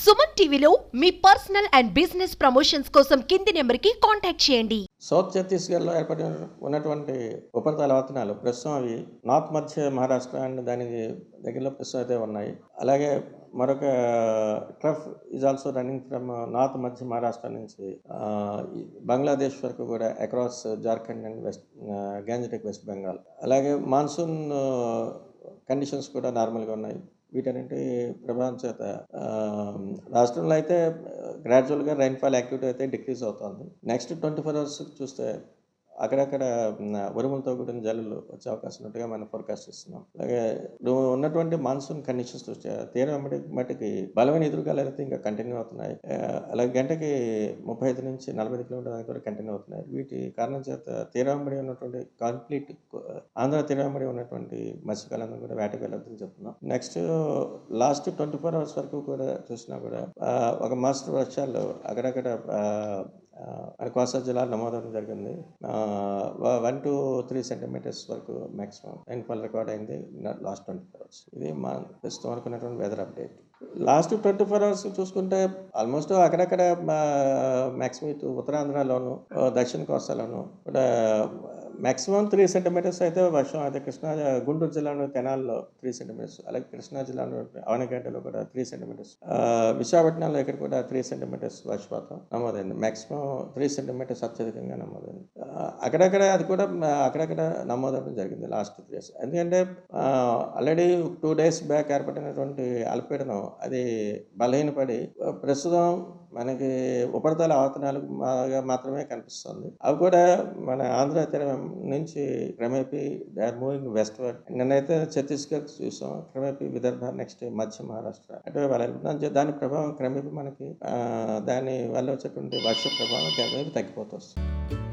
సుమన్ టీవీలో మీ personal and business promotions కోసం కింది నెంబర్కి కాంటాక్ట్ చేయండి. సౌత్ ఛత్తీస్గఢ్లో ఏర్పడి ఉన్నటువంటి ఉపరితల ఆవర్తనాలు ప్రస్తుతం అవి నార్త్ మధ్య మహారాష్ట్ర అండ్ దానికి దగ్గరలో ప్రస్తుతం అయితే ఉన్నాయి. అలాగే మరొక trough is also running from north మధ్య మహారాష్ట్ర నుంచి బంగ్లాదేశ్ వరకు కూడా across Jharkhand and Gangetic west Bengal. అలాగే మాన్సూన్ కండిషన్స్ కూడా నార్మల్గా ఉన్నాయి. వీటన్నింటి ప్రభావం చేత రాష్ట్రంలో అయితే గ్రాడ్యువల్గా రైన్ఫాల్ యాక్టివిటీ అయితే డిక్రీజ్ అవుతుంది. నెక్స్ట్ 24 hours చూస్తే అక్కడక్కడ ఉరుములతో కూడిన జల్లులు వచ్చే అవకాశం ఉన్నట్టుగా మనం ఫోర్కాస్ట్ ఇస్తున్నాం. అలాగే ఉన్నటువంటి మాన్సూన్ కండిషన్స్ చూస్తే తీరం మట్టికి బలమైన ఎదురుగాలు అయితే ఇంకా కంటిన్యూ అవుతున్నాయి. అలాగే గంటకి 35 నుంచి 45 కిలోమీటర్ల వరకు కంటిన్యూ అవుతున్నాయి. వీటి కారణం చేత తీరంబడి ఉన్నటువంటి కంప్లీట్ ఆంధ్ర తీరంబడి ఉన్నటువంటి మత్స్యకాలంలో కూడా వేటకు వెళ్ళొద్దని చెప్తున్నాం. నెక్స్ట్ లాస్ట్ 24 hours వరకు కూడా చూసినా కూడా ఒక మాస్టర్ వర్షాలు అక్కడక్కడ కోస్తా జిల్లాలో నమోదవడం జరిగింది. 1 to 3 centimeters వరకు మ్యాక్సిమం రైన్ఫాల్ రికార్డ్ అయింది లాస్ట్ 24 hours. ఇది మా ప్రస్తుతం అనుకున్నటువంటి వెదర్ అప్డేట్. లాస్ట్ 24 hours చూసుకుంటే ఆల్మోస్ట్ అక్కడక్కడ మ్యాక్సిమం ఇటు ఉత్తరాంధ్రలోను దక్షిణ కోస్తాలోను కూడా మ్యాక్సిమం 3 centimeters అయితే వర్షం అయితే గుంటూరు జిల్లాలో తెనాల్లో 3 centimeters, అలాగే కృష్ణా జిల్లాలో అవనగడ్డలో కూడా 3 centimeters, విశాఖపట్నంలో ఇక్కడ కూడా 3 centimeters వర్షపాతం నమోదైంది. మ్యాక్సిమం 3 centimeters అత్యధికంగా నమోదైంది. అక్కడక్కడ అది కూడా అక్కడక్కడ నమోదవడం జరిగింది లాస్ట్ 3 days. ఎందుకంటే ఆల్రెడీ 2 days బ్యాక్ ఏర్పడినటువంటి అల్పపీడనం అది బలహీనపడి ప్రస్తుతం మనకి ఉపరితల ఆవర్తనాలు మాత్రమే కనిపిస్తుంది. అవి కూడా మన ఆంధ్ర తీరం నుంచి క్రమేపీ దే ఆర్ మూవింగ్ వెస్ట్వర్డ్. నిన్నైతే ఛత్తీస్గఢ్ చూసాం, క్రమేపీ విదర్భ, నెక్స్ట్ మధ్య మహారాష్ట్ర అటువైపు వెళ్ళాలి. దాని ప్రభావం క్రమేపీ మనకి దాని వల్ల వచ్చేటువంటి వర్ష ప్రభావం క్రమేపీ తగ్గిపోతూ వస్తుంది.